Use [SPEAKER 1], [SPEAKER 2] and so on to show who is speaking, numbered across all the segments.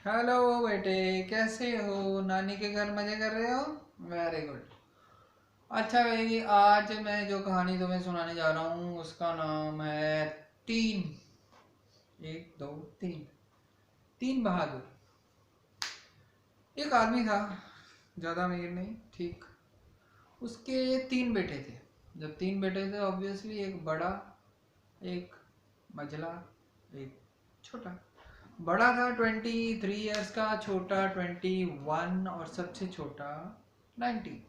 [SPEAKER 1] Hello बेटे, कैसे हो? नानी के घर मजे कर रहे हो? Very good. अच्छा भाई, आज मैं जो कहानी तुम्हें सुनाने जा रहा हूँ उसका नाम है तीन। एक दो तीन। तीन बहादुर। एक आदमी था, ज़्यादा अमीर नहीं, ठीक। उसके तीन बेटे थे। जब तीन बेटे थे ऑब्वियसली एक बड़ा, एक मझला, एक छोटा। बड़ा था 23 ईयर्स का, छोटा 21 और सबसे छोटा 19।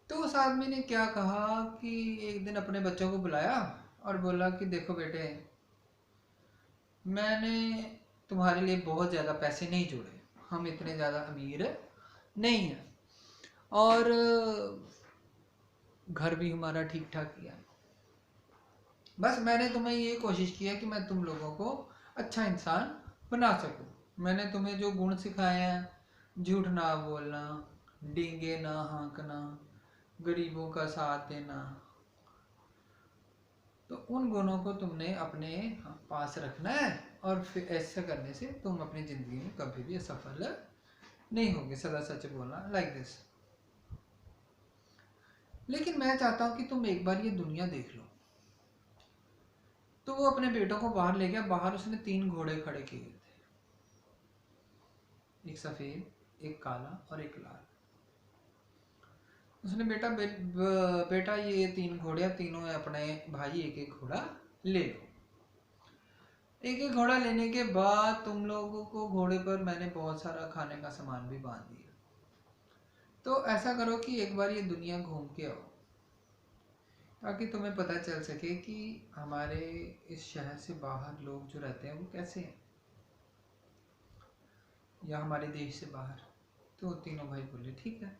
[SPEAKER 1] तो उस आदमी ने क्या कहा कि एक दिन अपने बच्चों को बुलाया और बोला कि देखो बेटे, मैंने तुम्हारे लिए बहुत ज़्यादा पैसे नहीं जोड़े, हम इतने ज़्यादा अमीर नहीं हैं, और घर भी हमारा ठीक ठाक ही है। बस मैंने तुम्हें ये कोशिश की है कि मैं तुम लोगों को अच्छा इंसान बना सकूं। मैंने तुम्हें जो गुण सिखाए हैं, झूठ ना बोलना, डींगे ना हाँकना, गरीबों का साथ देना, तो उन गुणों को तुमने अपने पास रखना है। और फिर ऐसा करने से तुम अपनी ज़िंदगी में कभी भी असफल नहीं होगे। सदा सच बोलना, लाइक दिस। लेकिन मैं चाहता हूँ कि तुम एक बार ये दुनिया देख लो। तो वो अपने बेटों को बाहर ले गया। बाहर उसने तीन घोड़े खड़े किए थे, एक सफ़ेद, एक काला और एक लाल। उसने बेटा ये तीन घोड़े, तीनों अपने भाई एक एक घोड़ा ले लो। एक एक घोड़ा लेने के बाद तुम लोगों को घोड़े पर मैंने बहुत सारा खाने का सामान भी बांध दिया। तो ऐसा करो कि एक बार ये दुनिया घूम के आओ, ताकि तुम्हें पता चल सके कि हमारे इस शहर से बाहर लोग जो रहते हैं वो कैसे हैं, या हमारे देश से बाहर। तो तीनों भाई बोले ठीक है।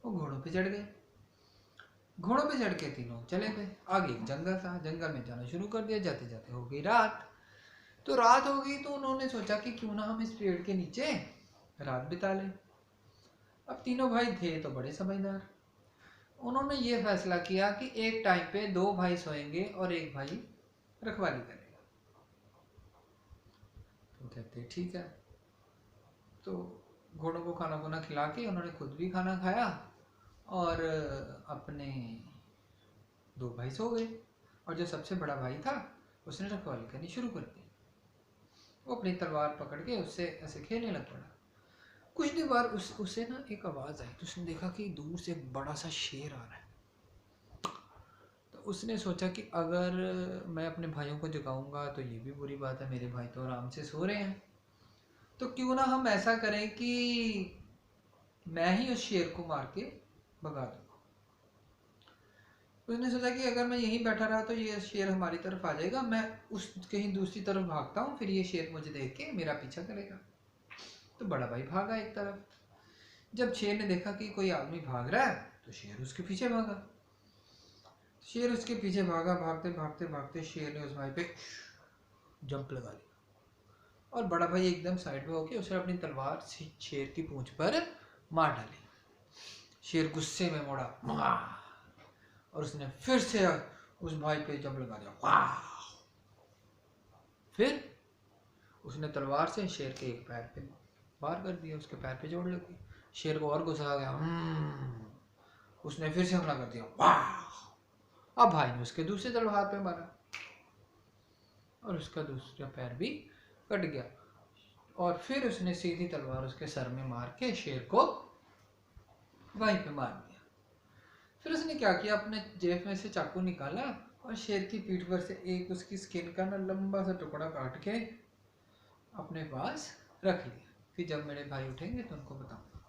[SPEAKER 1] वो घोड़ों पे चढ़ गए। घोड़ों पे चढ़ के तीनों चले गए। आगे एक जंगल था, जंगल में जाना शुरू कर दिया। जाते जाते हो गई रात। तो रात हो गई तो उन्होंने सोचा कि क्यों ना हम इस पेड़ के नीचे रात बिता लें। अब तीनों भाई थे तो बड़े समझदार। उन्होंने ये फैसला किया कि एक टाइम पे दो भाई सोएंगे और एक भाई रखवाली करेगा। तो कहते ठीक है। तो घोड़ों को खाना खुना खिला के उन्होंने खुद भी खाना खाया और अपने दो भाई सो गए। और जो सबसे बड़ा भाई था उसने रखवाली करनी शुरू कर दी। वो अपनी तलवार पकड़ के उससे ऐसे खेलने लग पड़ा। कुछ देर बाद उसे ना एक आवाज़ आई। तो उसने देखा कि दूर से एक बड़ा सा शेर आ रहा है। तो उसने सोचा कि अगर मैं अपने भाइयों को जगाऊंगा तो ये भी बुरी बात है, मेरे भाई तो आराम से सो रहे हैं। तो क्यों ना हम ऐसा करें कि मैं ही उस शेर को मार के भगा दूँ। उसने सोचा कि अगर मैं यहीं बैठा रहा तो ये शेर हमारी तरफ आ जाएगा, मैं उस कहीं दूसरी तरफ भागता हूँ, फिर ये शेर मुझे देख के मेरा पीछा करेगा। तो बड़ा भाई भागा एक तरफ। जब शेर ने देखा कि कोई आदमी भाग रहा है तो शेर उसके पीछे भागा। शेर उसके पीछे भागा। भागते भागते भागते शेर ने उस भाई पे जंप लगा दी और बड़ा भाई एकदम साइड में होके उसे अपनी तलवार से शेर की पूंछ पर मार डाली। शेर गुस्से में मुड़ा और उसने फिर से उस भाई पे जंप लगा दिया। फिर उसने तलवार से शेर के एक पैर पे वार कर दिया, उसके पैर पे जोड़ लगी। शेर को और गुस्सा आ गया। उसने फिर से हमला कर दिया। अब भाई ने उसके दूसरे तलवार पे मारा और उसका दूसरा पैर भी कट गया। और फिर उसने सीधी तलवार उसके सर में मार के शेर को वहीं पे मार दिया। फिर उसने क्या किया, अपने जेब में से चाकू निकाला और शेर की पीठ पर से एक उसकी स्किन का ना लंबा सा टुकड़ा काट के अपने पास रख लिया कि जब मेरे भाई उठेंगे तो उनको बताऊंगा।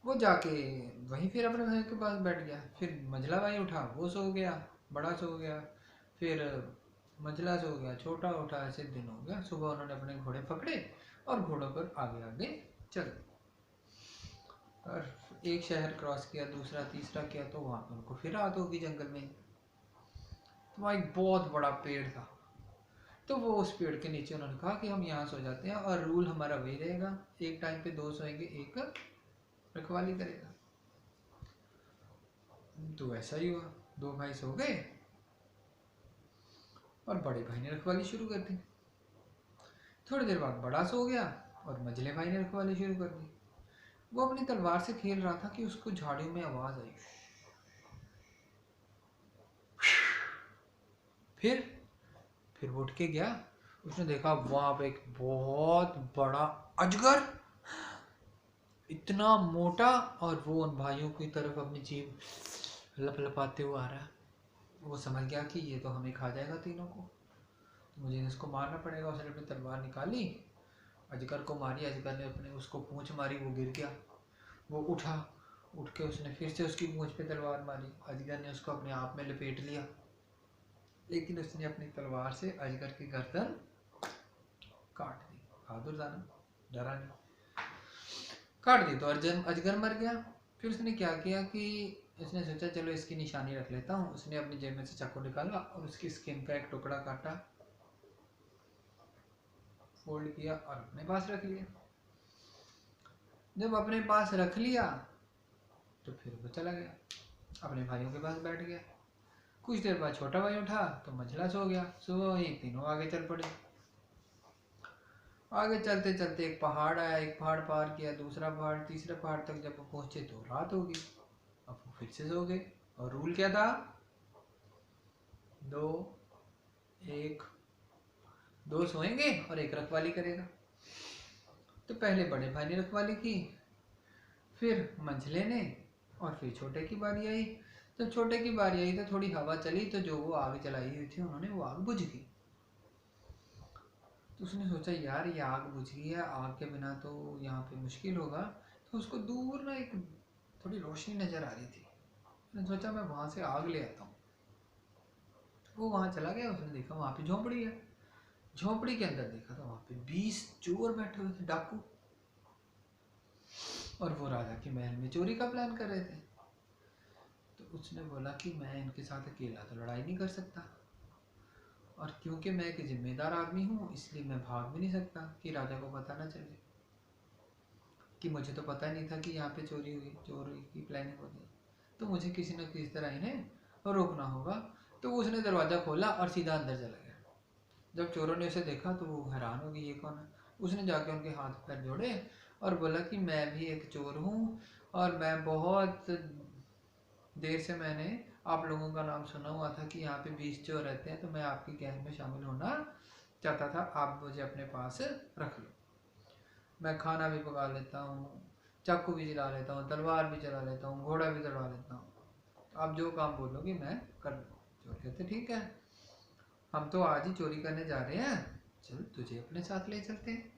[SPEAKER 1] वो जाके वहीं फिर अपने भाई के पास बैठ गया। फिर मंझला भाई उठा, वो सो गया, बड़ा सो गया। फिर मंझला सो गया, छोटा उठा। ऐसे दिन हो गया। सुबह उन्होंने अपने घोड़े पकड़े और घोड़ों पर आगे आगे चल। और एक शहर क्रॉस किया, दूसरा, तीसरा किया, तो वहाँ पर उनको फिर रात होगी जंगल में। तो वहाँ एक बहुत बड़ा पेड़ था। तो वो उस पेड़ के नीचे उन्होंने कहा कि हम यहाँ सो जाते हैं और रूल हमारा वही रहेगा, एक टाइम पे दो सोएंगे, एक रखवाली करेगा। तो ऐसा ही हुआ। दो भाई सो गए और बड़े भाई ने रखवाली शुरू कर दी। थोड़ी देर बाद बड़ा सो गया और मझले भाई ने रखवाली शुरू कर दी। वो अपनी तलवार से खेल रहा था कि उसको झाड़ियों में आवाज आई। फिर वो उठ के गया। उसने देखा वहां पे एक बहुत बड़ा अजगर, इतना मोटा, और वो उन भाइयों की तरफ अपनी जीभ लप लपाते हुए आ रहा है। वो समझ गया कि ये तो हमें खा जाएगा तीनों को, तो मुझे इसको मारना पड़ेगा। उसने अपनी तलवार निकाली, अजगर को मारी। अजगर ने अपने उसको पूंछ मारी, वो गिर गया। वो उठा, उठ के उसने फिर से उसकी पूंछ पे तलवार मारी। अजगर ने उसको अपने आप में लपेट लिया, लेकिन उसने अपनी तलवार से अजगर की गर्दन काट दी। बहादुर था ना, डरा नहीं। काट दी तो अजगर मर गया। फिर उसने क्या किया कि उसने सोचा चलो इसकी निशानी रख लेता हूँ। उसने अपनी जेब में से चाकू निकाला और उसकी स्किन का एक टुकड़ा काटा, फोल्ड किया और अपने पास रख लिया। जब अपने पास रख लिया तो फिर वो चला गया, अपने भाइयों के पास बैठ गया। कुछ देर बाद छोटा भाई उठा तो मंझला सो गया। सुबह ही तीनों आगे चल पड़े। आगे चलते चलते एक पहाड़ आया, एक पहाड़ पार किया, दूसरा पहाड़, तीसरे पहाड़ तक जब वो पहुंचे तो रात हो गई। अब वो फिर से सो गए। और रूल क्या था? 2 1, 2 सोएंगे और 1 रखवाली करेगा। तो पहले बड़े भाई ने रखवाली की, फिर मंझले ने, और फिर छोटे की बारी आई। तो छोटे की बारी आई तो थोड़ी हवा चली, तो जो वो आग जलाई हुई थी उन्होंने वो आग बुझ गई। तो उसने सोचा यार ये आग बुझ गई है, आग के बिना तो यहाँ पे मुश्किल होगा। तो उसको दूर ना एक थोड़ी रोशनी नजर आ रही थी। उसने सोचा मैं वहां से आग ले आता हूँ। वो वहां चला गया। उसने देखा वहां पे झोंपड़ी है। झोंपड़ी के अंदर देखा तो वहां पे 20 चोर बैठे हुए थे, डाकू, और वो राजा के महल में चोरी का प्लान कर रहे थे। तो उसने बोला कि मैं इनके साथ अकेला तो लड़ाई नहीं कर सकता, और क्योंकि मैं एक जिम्मेदार आदमी हूँ इसलिए मैं भाग भी नहीं सकता कि राजा को पता ना चले कि मुझे तो पता नहीं था कि यहाँ पे चोरी हुई, चोरी की प्लानिंग होती। तो मुझे किसी न किसी तरह इन्हें रोकना होगा। तो उसने दरवाज़ा खोला और सीधा अंदर चला गया। जब चोरों ने उसे देखा तो वो हैरान हो गई, ये कौन है। उसने जाके उनके हाथ पैर जोड़े और बोला कि मैं भी एक चोर हूँ, और मैं बहुत देर से मैंने आप लोगों का नाम सुना हुआ था कि यहाँ पे 20 चोर रहते हैं, तो मैं आपकी गैंग में शामिल होना चाहता था। आप मुझे अपने पास रख लो, मैं खाना भी पका लेता हूँ, चाकू भी चला लेता हूँ, तलवार भी चला लेता हूँ, घोड़ा भी चढ़ा लेता हूँ, आप जो काम बोलोगे मैं कर लूँगा। चोर कहते ठीक है, हम तो आज ही चोरी करने जा रहे हैं, चल तुझे अपने साथ ले चलते हैं।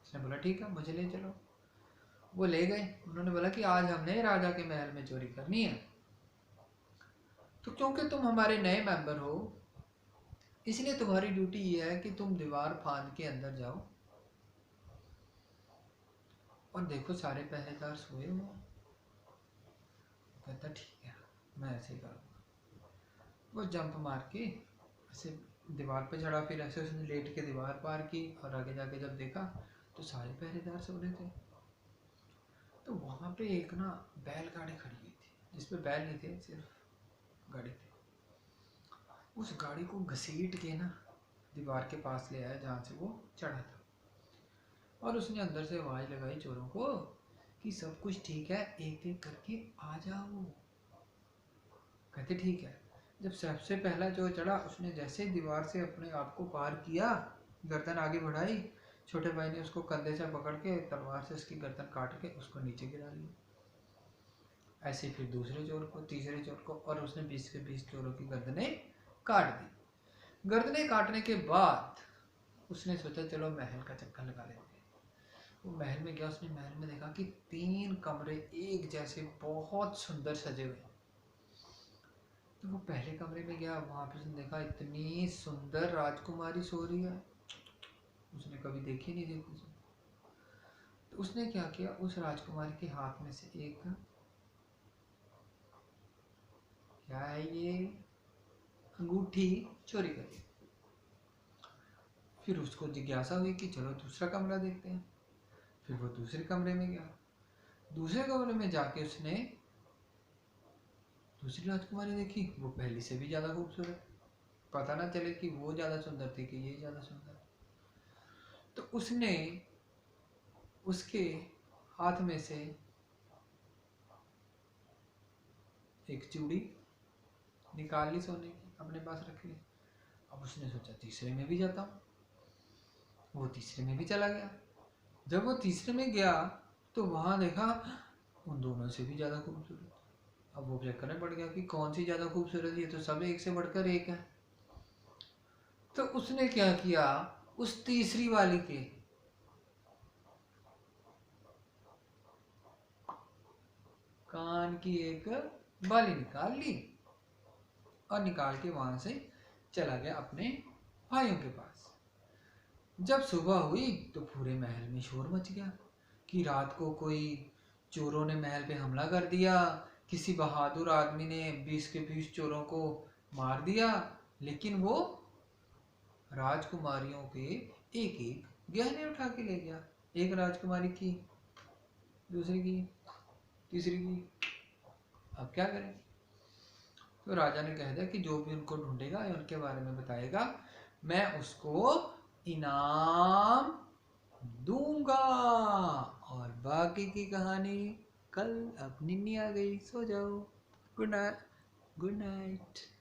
[SPEAKER 1] उसने बोला ठीक है, मुझे ले चलो। वो ले गए। उन्होंने बोला कि आज हमने राजा के महल में चोरी करनी है, तो क्योंकि तुम हमारे नए मेंबर हो इसलिए तुम्हारी ड्यूटी ये है कि तुम दीवार फांद के अंदर जाओ और देखो सारे पहरेदार सोए हुए। कहता ठीक है, मैं ऐसे ही करूँगा। वो जंप मार के ऐसे दीवार पे चढ़ा, फिर ऐसे उसने लेट के दीवार पार की, और आगे जाके जब देखा तो सारे पहरेदार सो रहे थे। तो वहाँ पे एक ना बैलगाड़ी खड़ी हुई थी, जिसपे बैल नहीं थे, सिर्फ गाड़ी थी। उस गाड़ी को घसीट के ना दीवार के पास ले आया जहाँ से वो चढ़ा था, और उसने अंदर से आवाज़ लगाई चोरों को कि सब कुछ ठीक है, एक एक करके आ जाओ। कहते ठीक है। जब सबसे पहला जो चढ़ा उसने जैसे ही दीवार से अपने आप को पार किया, गर्दन आगे बढ़ाई, छोटे भाई ने उसको कंधे से पकड़ के तलवार से उसकी गर्दन काट के उसको नीचे गिरा लिया। ऐसे फिर दूसरे चोर को, तीसरे चोर को, और उसने 20 के 20 चोरों की गर्दनें काट दी। गर्दनें काटने के बाद उसने सोचा चलो महल का चक्कर लगा लेते हैं। वो महल में गया। उसने महल में देखा कि 3 कमरे एक जैसे बहुत सुंदर सजे हुए। तो वो पहले कमरे में गया, वहां पे उसने देखा इतनी सुंदर राजकुमारी सो रही है, उसने कभी देखी नहीं थी उसे। तो उसने क्या किया, उस राजकुमारी के हाथ में से एक, क्या है ये, अंगूठी चोरी कर ली। फिर उसको जिज्ञासा हुई कि चलो दूसरा कमरा देखते हैं। फिर वो दूसरे कमरे में गया। दूसरे कमरे में जाके उसने दूसरी राजकुमारी देखी, वो पहली से भी ज्यादा खूबसूरत। पता ना चले कि वो ज्यादा सुंदर थी कि ये ज्यादा सुंदर। तो उसने उसके हाथ में से एक चूड़ी निकाल ली सोने की, अपने पास रख ली। अब उसने सोचा तीसरे में भी जाता हूँ। वो तीसरे में भी चला गया। जब वो तीसरे में गया तो वहां देखा उन दोनों से भी ज्यादा खूबसूरत। अब वो चेक करने पड़ गया कि कौन सी ज्यादा खूबसूरत है, ये तो सब एक से बढ़कर एक है। तो उसने क्या किया, उस तीसरी वाली के कान की एक बाली निकाल ली और निकाल के वहां से चला गया अपने भाइयों के पास। जब सुबह हुई तो पूरे महल में शोर मच गया कि रात को कोई चोरों ने महल पे हमला कर दिया, किसी बहादुर आदमी ने 20 के 20 चोरों को मार दिया, लेकिन वो राजकुमारियों के एक एक गहने उठा के ले गया। एक राजकुमारी की, दूसरी की, तीसरी की। अब क्या करें? तो राजा ने कह दिया कि जो भी उनको ढूंढेगा या उनके बारे में बताएगा, मैं उसको इनाम दूंगा। और बाकी की कहानी कल। अब निन्नी आ गई, सो जाओ। Good night. Good night.